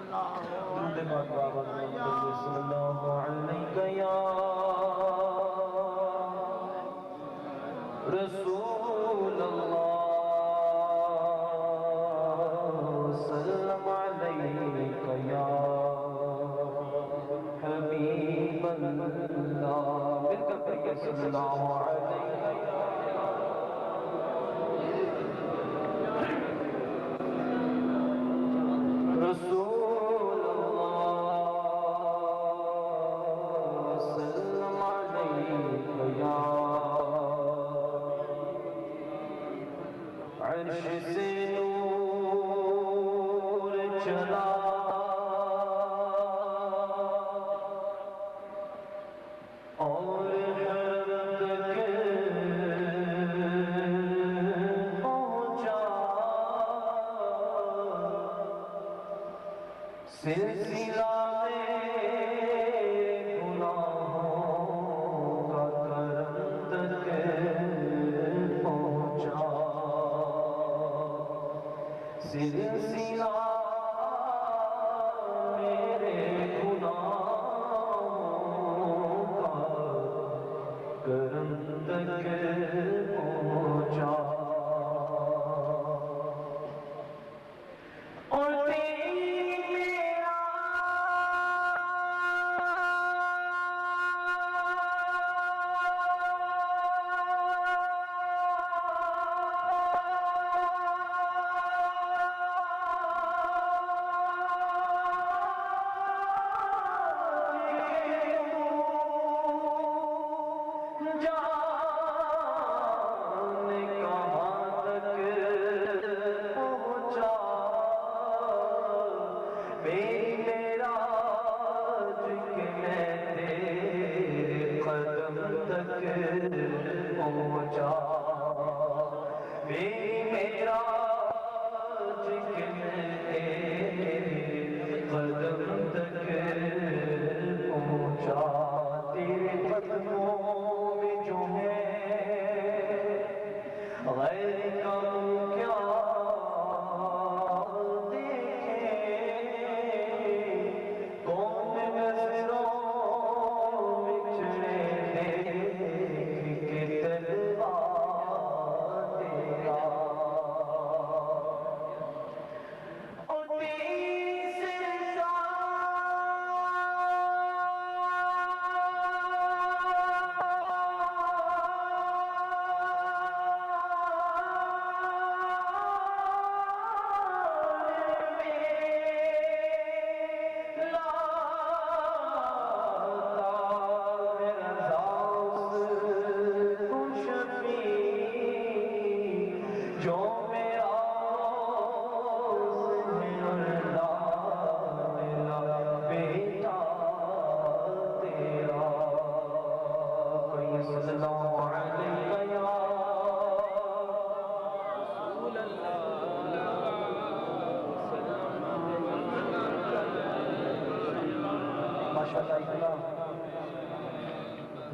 درود پاک بابا صلی اللہ علیہ یا رسول اللہ سلم علیک یا حبیب اللہ مل کر کہیے صلی اللہ علیہ رسول اللہ سلم علیک یا عرش سے نور چلا اور حرم تک پہنچا سلسلہ گناہوں کا کرم تک پہنچا سلسلہ میرے گناہوں کا کرم تک پہنچا اور پہنچا میرا قدم تک پہنچا تیرے قدموں میں جو ہے غیر کا کیا دیکھیں کون نظروں میں چڑے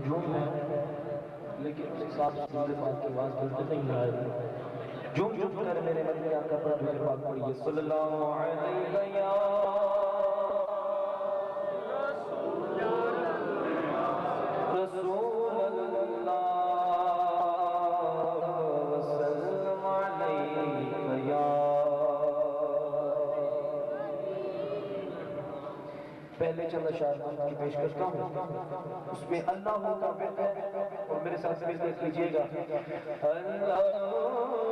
جھوم ہے لیکن اس کے ساتھ درود پاک کی آواز بلند نہیں آئے جھوم جھوم کر میرے نبی آقا پر درود پاک پڑھیے صلی اللہ علیہ یا رسول اللہ سلم علیک یا پہلے چند اشعار کی پیش کرتا ہوں اس میں اللہ کا ورد ہے اور میرے ساتھ مل کر کیجئے گا اللہ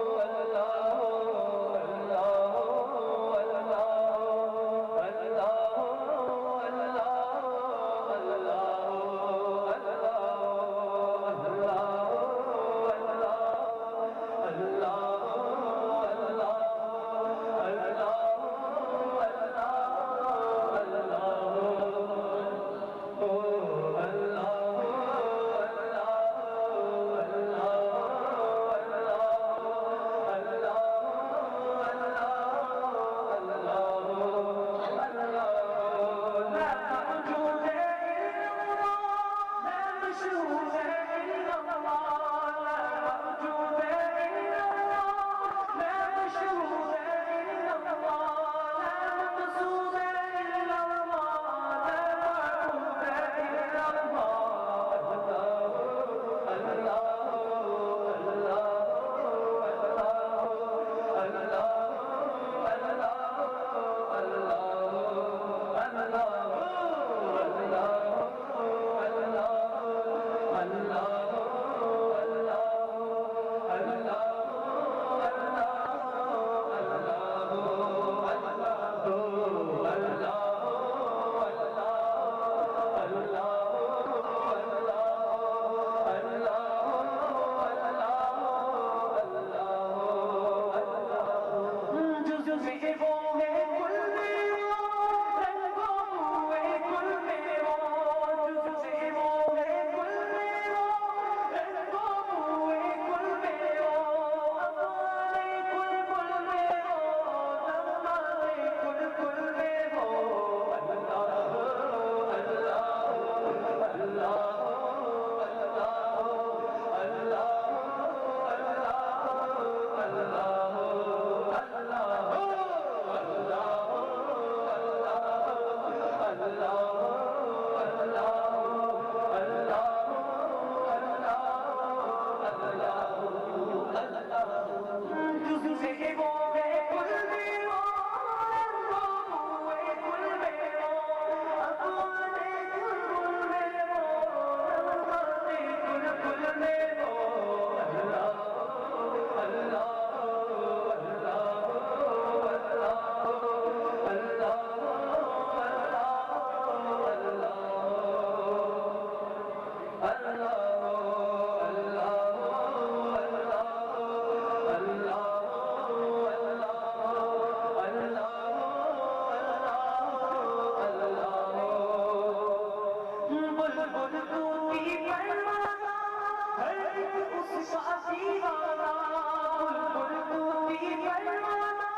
دیوانہ بلبل طوطی پروانہ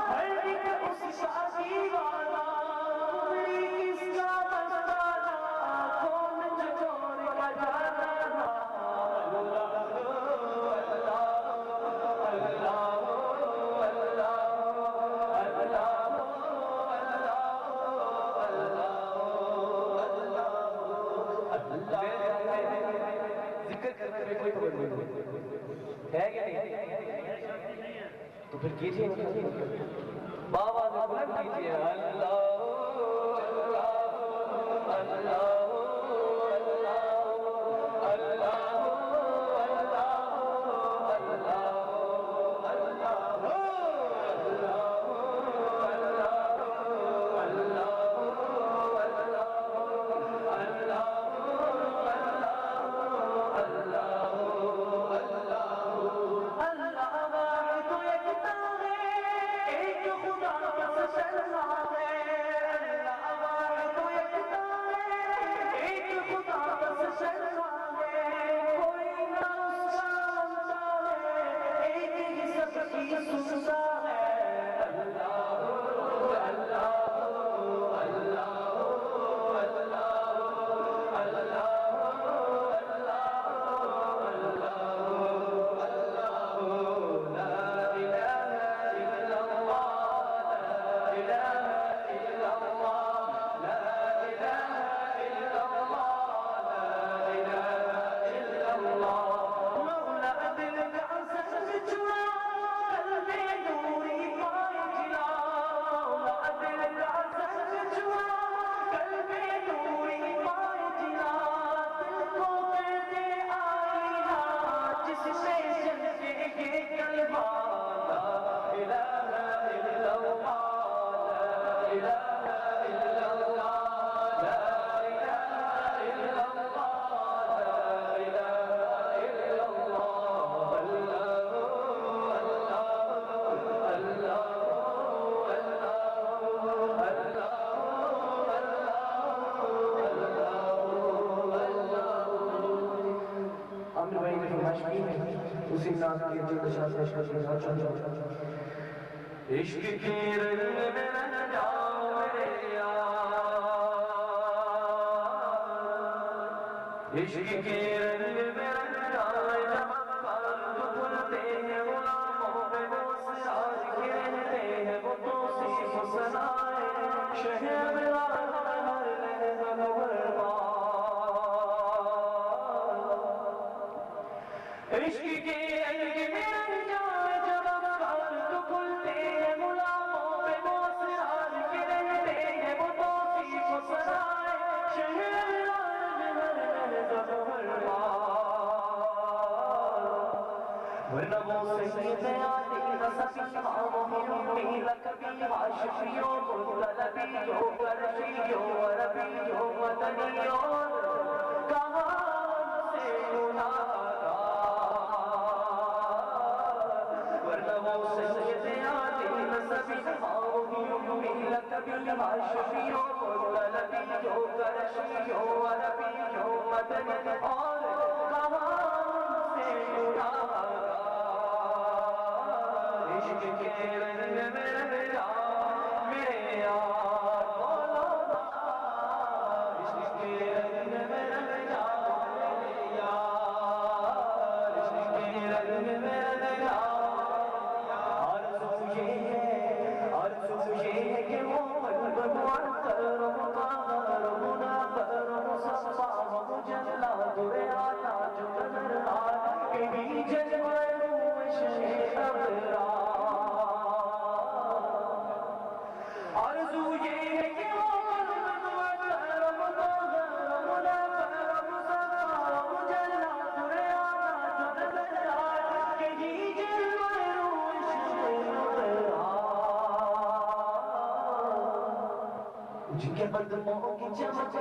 ہر ایک اس کا دیوانہ عمری کس کا مستانہ کون چکور کا جانانا اللہ ذکر کرنے میں کوئی خبر نہیں ہے کہ نہیں تو پھر کیجئے بابا نے بلند کیجئے اللہ اللہ اللہ اسی ناز کی جو کشاش کر دیا عشق کی رنگ میں رنگ جاؤ میرے یار عشق کی رنگ میں رنگ جاؤ جب پرد کھلتے ہیں غلاموں میں وہ سیاج کے رہتے ہیں وہ توصیف سنائے شہر بلال ہر لہذا برباد عشق کے رنگ میں رنگ جائے جب پرد کھلتے ہیں غلاموں میں وہ سیاج کے رہتے ہیں وہ توصیف سنائے شہر بلال ہر لہذا برباد ورنہ وہ سید عالی نصفیہ مہمی لکبیہ شفیوں مطلبیوں کرشیوں عربیوں مدنیوں کہاں سے گناہگار ورنہ وہ سید عالی نصفیہ مہمی لکبیہ شفیوں مطلبیوں کرشیوں عربیوں مدنیوں کہاں سے گناہگار عشق کے رنگ میں رنگ جا میرے یار مولانا عشق کے رنگ میں رنگ جا میرے یار عشق کے رنگ میں رنگ جا آرزو یہ ہے کہ وہ بنوان کرو مقامر منابر مصفا ومجلہ دورے آتا جو نظر آتا کبھی جلوہ روش ابرار آرزو یہ ہے کہ وہ بنوان کرو مقامر منابر مصفا ومجلہ دورے آتا جو نظر آتا کبھی جلوہ روش ابرار جن کے قدموں کی چمک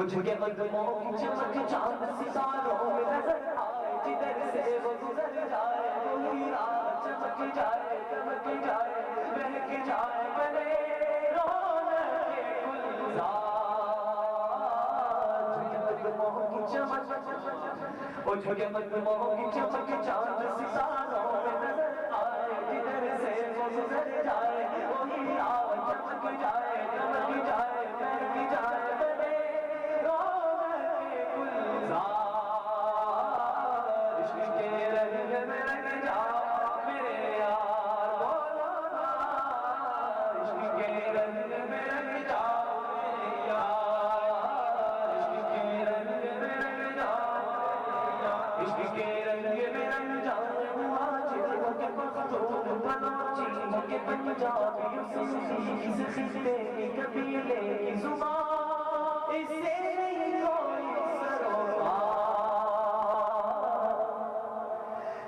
جن کے قدموں کی چمک چاند ستاروں میں نظر آئے جدھر سے وہ گزر جائے وہی راہ چمک جائے چمک جائے بہک جائے بنے رونق گلزار جن کے قدموں کی چمک وہ جھکے قدموں کی چمک چاند ستاروں میں نظر آئے جدھر سے وہ گزر جائے وہی چمک جائے چمک جائے مہک جائے بنے رونق گلزار عشق کے رنگ میں رنگ جا میرے یار بولو نا عشق کے رنگ میں رنگ جا میرے یار عشق کے رنگ میں رنگ جا عشق کے رنگ میں رنگ جا مہاجروں کے پختون بلوچیوں کے پنجابیوں سندھی اس خطے کی قبیلے کی زبان اس سے نہیں کوئی سروکار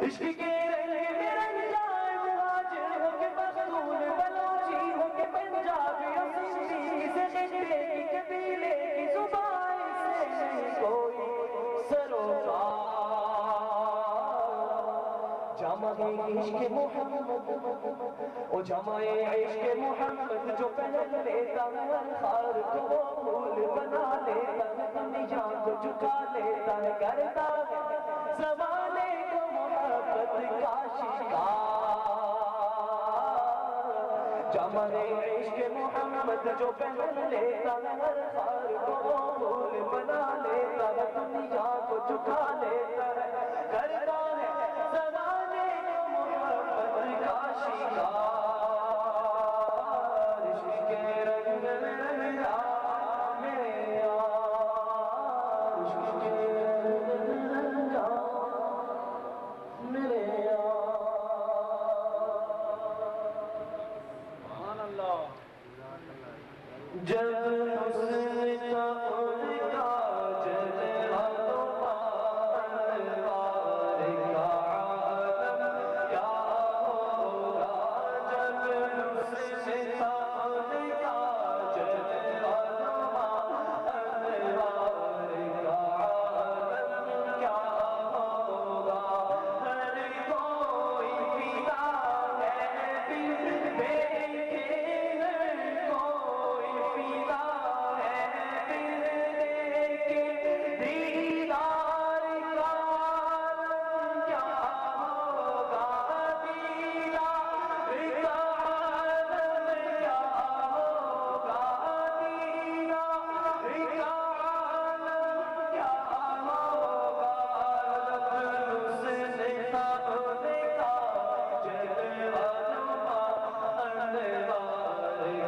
عشق کے رنگ میں رنگ جائے مہاجروں کے پختون بلوچیوں کے پنجابیوں سندھی اس خطے کی قبیلے کی زبان اس سے نہیں کوئی سروکار جامع عشق محمد او جامع عشق محمد جو پہن لیتا ہے خار کو وہ پھول بنا لیتا ہے دنیا کو جھکا لیتا ہے کرتا ہے زمانے کو محبت کا شکار جامع عشق محمد جو پہن لیتا ہے خار کو وہ پھول بنا لیتا ہے دنیا کو جھکا لیتا ہے کرتا ہے زمانے کو محبت کا شکار عشق کے رنگ میں رنگ جا میرے یار عشق کے رنگ میں رنگ جا میرے یار سبحان اللہ جب حسن کا ان کا جلوہ تو انوار کا عالم کیا ہوگا جب حسن کا ان کا جلوہ تو انوار کا عالم کیا ہوگا ہر کوئی پیتا ہے دل دیکھے ہر کوئی پیتا ہے دل دیکھے دیدار کا عالم کیا ہوگا دیدار کا عالم کیا ہوگا دیدار کا عالم کیا ہوگا حسن کا دیکھا جلوہ نما انوار کا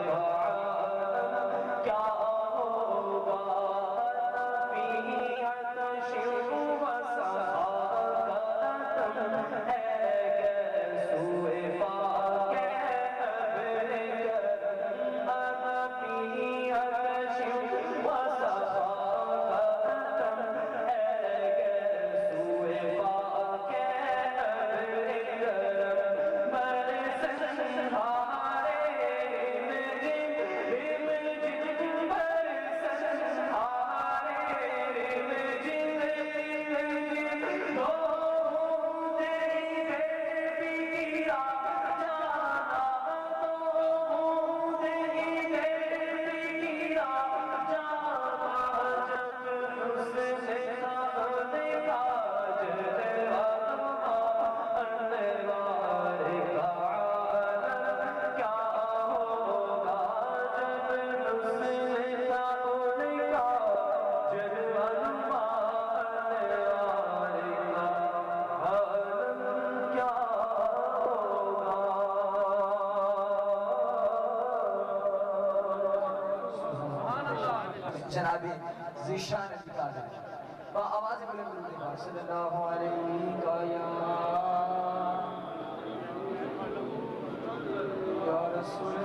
عالم کیا ہوگا نبی عطش و سخا کا عطم ہے گیسوئے پاک ابر کرم نبی عطش و سخا کا عطم ہے گیسوئے پاک ابر کرم برسنہارے جناب ذیشان انتقال ہے با آواز بلند درود پاک صلی اللہ علیہ یا رسول